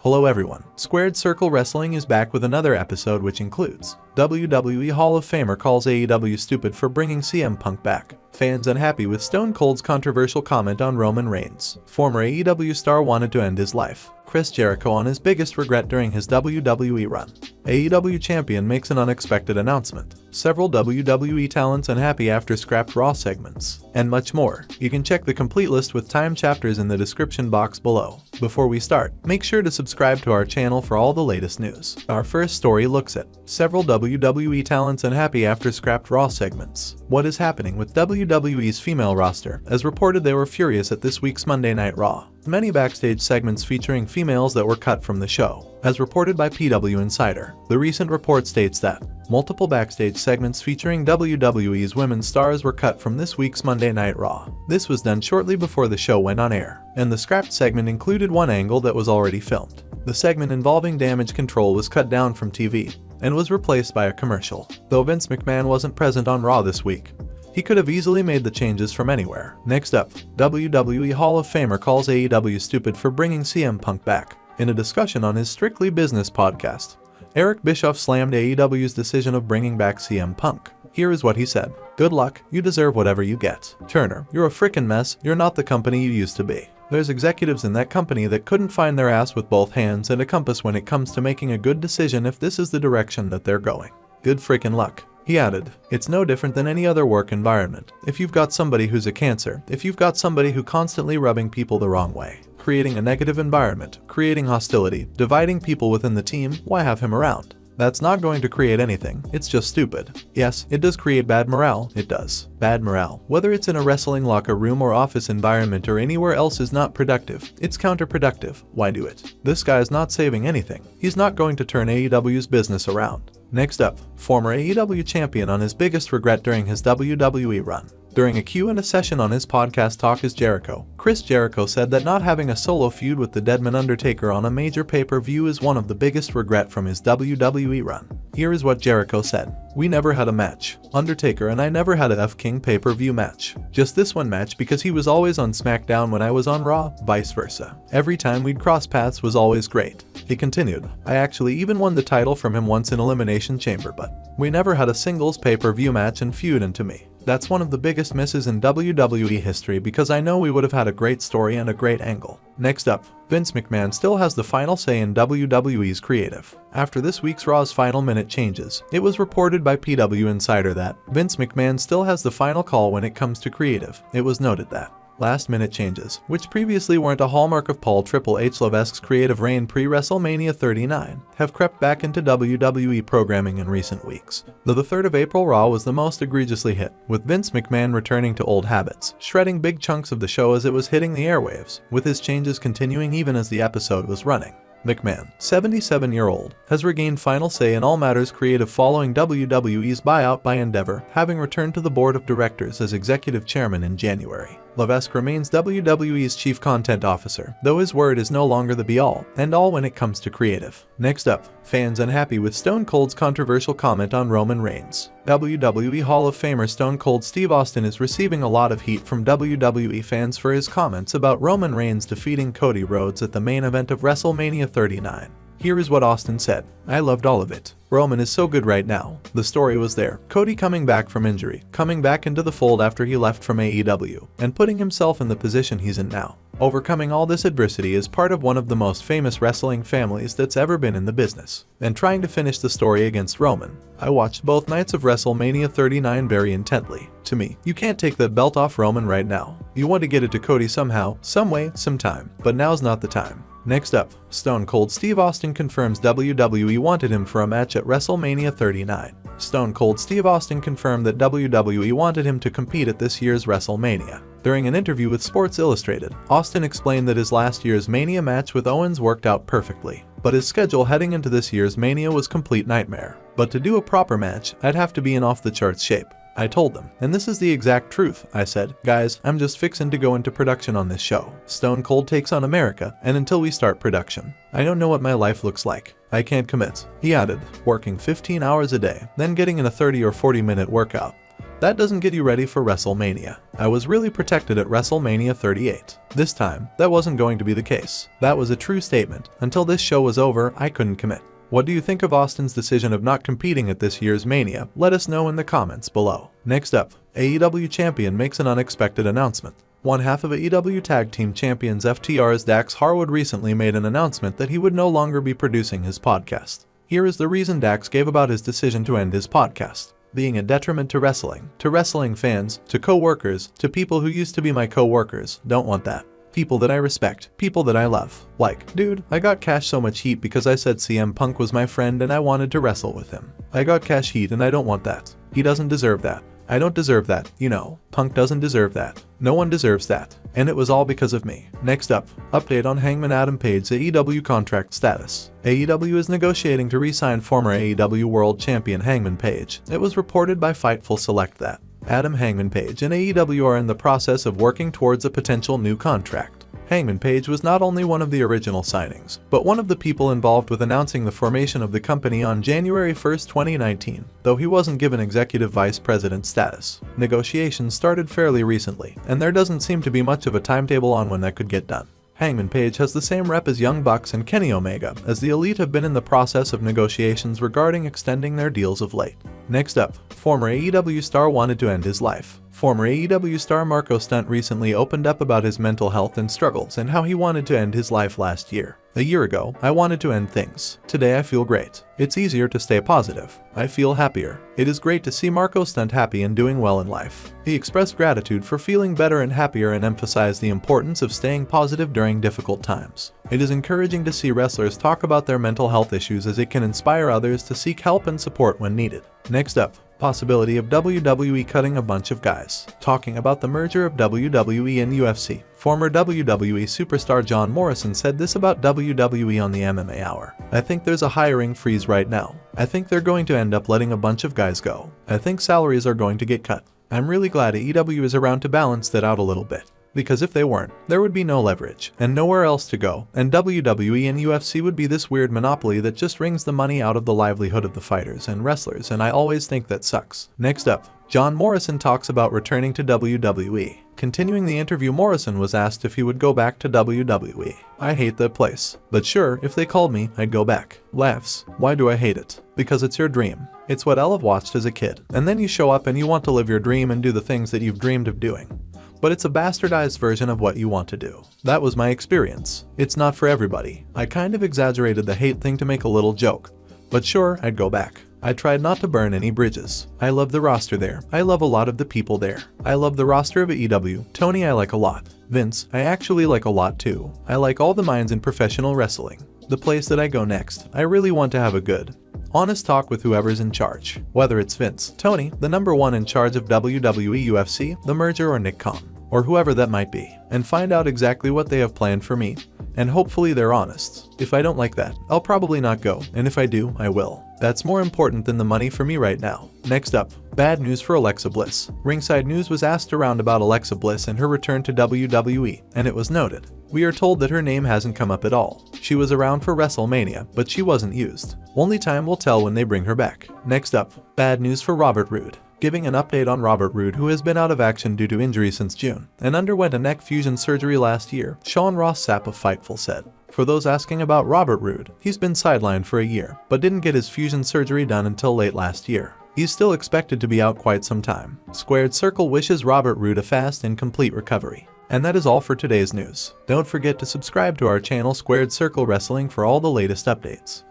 Hello everyone, SquaredCircle Wrestling is back with another episode which includes WWE Hall of Famer calls AEW stupid for bringing CM Punk back. Fans unhappy with Stone Cold's controversial comment on Roman Reigns. Former AEW star wanted to end his life. Chris Jericho on his biggest regret during his WWE run. AEW champion makes an unexpected announcement. Several WWE talents unhappy after scrapped Raw segments. And much more. You can check the complete list with time chapters in the description box below. Before we start, make sure to subscribe to our channel for all the latest news. Our first story looks at several WWE talents unhappy after scrapped Raw segments. What is happening with WWE's female roster? As reported, they were furious at this week's Monday Night Raw. Many backstage segments featuring females that were cut from the show. As reported by PW Insider, the recent report states that multiple backstage segments featuring WWE's women's stars were cut from this week's Monday Night Raw. This was done shortly before the show went on air, and the scrapped segment included one angle that was already filmed. The segment involving damage control was cut down from TV and was replaced by a commercial. Though Vince McMahon wasn't present on Raw this week, he could have easily made the changes from anywhere. Next up, WWE Hall of Famer calls AEW stupid for bringing CM Punk back. In a discussion on his Strictly Business podcast, Eric Bischoff slammed AEW's decision of bringing back CM Punk. Here is what he said. "Good luck, you deserve whatever you get. Turner, you're a frickin' mess, you're not the company you used to be. There's executives in that company that couldn't find their ass with both hands and a compass when it comes to making a good decision if this is the direction that they're going. Good frickin' luck." He added, "It's no different than any other work environment. If you've got somebody who's a cancer, if you've got somebody who constantly rubbing people the wrong way, creating a negative environment, creating hostility, dividing people within the team, why have him around? That's not going to create anything, it's just stupid. Yes, it does create bad morale, it does. Bad morale, whether it's in a wrestling locker room or office environment or anywhere else, is not productive. It's counterproductive. Why do it? This guy's not saving anything. He's not going to turn AEW's business around." Next up, former AEW champion on his biggest regret during his WWE run. During a Q&A session on his podcast Talk is Jericho, Chris Jericho said that not having a solo feud with the Deadman Undertaker on a major pay-per-view is one of the biggest regret from his WWE run. Here is what Jericho said. "We never had a match. Undertaker and I never had a F-King pay-per-view match. Just this one match because he was always on SmackDown when I was on Raw, vice versa. Every time we'd cross paths was always great." He continued, "I actually even won the title from him once in Elimination Chamber, but we never had a singles pay-per-view match and feud, and to me, that's one of the biggest misses in WWE history because I know we would have had a great story and a great angle." Next up, Vince McMahon still has the final say in WWE's creative. After this week's Raw's final minute changes, it was reported by PW Insider that Vince McMahon still has the final call when it comes to creative. It was noted that last-minute changes, which previously weren't a hallmark of Paul Triple H Levesque's creative reign pre-WrestleMania 39, have crept back into WWE programming in recent weeks. Though the 3rd of April Raw was the most egregiously hit, with Vince McMahon returning to old habits, shredding big chunks of the show as it was hitting the airwaves, with his changes continuing even as the episode was running. McMahon, 77-year-old, has regained final say in all matters creative following WWE's buyout by Endeavor, having returned to the board of directors as executive chairman in January. Levesque remains WWE's chief content officer, though his word is no longer the be-all and all when it comes to creative. Next up, fans unhappy with Stone Cold's controversial comment on Roman Reigns. WWE Hall of Famer Stone Cold Steve Austin is receiving a lot of heat from WWE fans for his comments about Roman Reigns defeating Cody Rhodes at the main event of WrestleMania 39. Here is what Austin said. "I loved all of it. Roman is so good right now. The story was there. Cody coming back from injury, coming back into the fold after he left from AEW, and putting himself in the position he's in now. Overcoming all this adversity is part of one of the most famous wrestling families that's ever been in the business. And trying to finish the story against Roman. I watched both nights of WrestleMania 39 very intently. To me, you can't take that belt off Roman right now. You want to get it to Cody somehow, some way, sometime. But now's not the time." Next up, Stone Cold Steve Austin confirms WWE wanted him for a match at WrestleMania 39. Stone Cold Steve Austin confirmed that WWE wanted him to compete at this year's WrestleMania. During an interview with Sports Illustrated, Austin explained that his last year's Mania match with Owens worked out perfectly, but his schedule heading into this year's Mania was complete nightmare. "But to do a proper match, I'd have to be in off-the-charts shape. I told them, and this is the exact truth. I said, guys, I'm just fixing to go into production on this show. Stone Cold takes on America, and until we start production, I don't know what my life looks like. I can't commit." He added, "Working 15 hours a day, then getting in a 30 or 40 minute workout. That doesn't get you ready for WrestleMania. I was really protected at WrestleMania 38. This time, that wasn't going to be the case. That was a true statement. Until this show was over, I couldn't commit. What do you think of Austin's decision of not competing at this year's Mania? Let us know in the comments below. Next up, AEW Champion makes an unexpected announcement. One half of AEW Tag Team Champions FTR's Dax Harwood recently made an announcement that he would no longer be producing his podcast. Here is the reason Dax gave about his decision to end his podcast. Being a detriment to wrestling fans, to co-workers, to people who used to be my co-workers, don't want that. People that I respect, people that I love. Like, dude, I got Cash so much heat because I said CM Punk was my friend and I wanted to wrestle with him. I got Cash heat and I don't want that. He doesn't deserve that. I don't deserve that, you know. Punk doesn't deserve that. No one deserves that. And it was all because of me. Next up, update on Hangman Adam Page's AEW contract status. AEW is negotiating to re-sign former AEW World Champion Hangman Page. It was reported by Fightful Select that Adam Hangman Page and AEW are in the process of working towards a potential new contract. Hangman Page was not only one of the original signings, but one of the people involved with announcing the formation of the company on January 1, 2019, though he wasn't given executive vice president status. Negotiations started fairly recently, and there doesn't seem to be much of a timetable on when that could get done. Hangman Page has the same rep as Young Bucks and Kenny Omega, as the Elite have been in the process of negotiations regarding extending their deals of late. Next up, former AEW star wanted to end his life. Former AEW star Marco Stunt recently opened up about his mental health and struggles and how he wanted to end his life last year. A year ago, I wanted to end things. Today I feel great. It's easier to stay positive. I feel happier. It is great to see Marco Stunt happy and doing well in life. He expressed gratitude for feeling better and happier and emphasized the importance of staying positive during difficult times. It is encouraging to see wrestlers talk about their mental health issues as it can inspire others to seek help and support when needed. Next up, possibility of WWE cutting a bunch of guys. Talking about the merger of WWE and UFC. Former WWE superstar John Morrison said this about WWE on the MMA Hour. I think there's a hiring freeze right now. I think they're going to end up letting a bunch of guys go. I think salaries are going to get cut. I'm really glad AEW is around to balance that out a little bit. Because if they weren't, there would be no leverage, and nowhere else to go, and WWE and UFC would be this weird monopoly that just wrings the money out of the livelihood of the fighters and wrestlers, and I always think that sucks. Next up, John Morrison talks about returning to WWE. Continuing the interview, Morrison was asked if he would go back to WWE. I hate that place, but sure, if they called me, I'd go back. Laughs. Why do I hate it? Because it's your dream. It's what I've watched as a kid, and then you show up and you want to live your dream and do the things that you've dreamed of doing. But it's a bastardized version of what you want to do. That was my experience. It's not for everybody. I kind of exaggerated the hate thing to make a little joke. But sure, I'd go back. I tried not to burn any bridges. I love the roster there. I love a lot of the people there. I love the roster of AEW. Tony I like a lot. Vince, I actually like a lot too. I like all the minds in professional wrestling. The place that I go next, I really want to have a good, honest talk with whoever's in charge. Whether it's Vince, Tony, the number one in charge of WWE UFC, the merger, or Nick Khan, or whoever that might be, and find out exactly what they have planned for me, and hopefully they're honest. If I don't like that, I'll probably not go, and if I do, I will. That's more important than the money for me right now. Next up, bad news for Alexa Bliss. Ringside News was asked around about Alexa Bliss and her return to WWE, and it was noted. We are told that her name hasn't come up at all. She was around for WrestleMania, but she wasn't used. Only time will tell when they bring her back. Next up, bad news for Robert Roode. Giving an update on Robert Roode, who has been out of action due to injury since June, and underwent a neck fusion surgery last year, Sean Ross Sapp of Fightful said. For those asking about Robert Roode, he's been sidelined for a year, but didn't get his fusion surgery done until late last year. He's still expected to be out quite some time. Squared Circle wishes Robert Roode a fast and complete recovery. And that is all for today's news. Don't forget to subscribe to our channel SquaredCircle Wrestling for all the latest updates.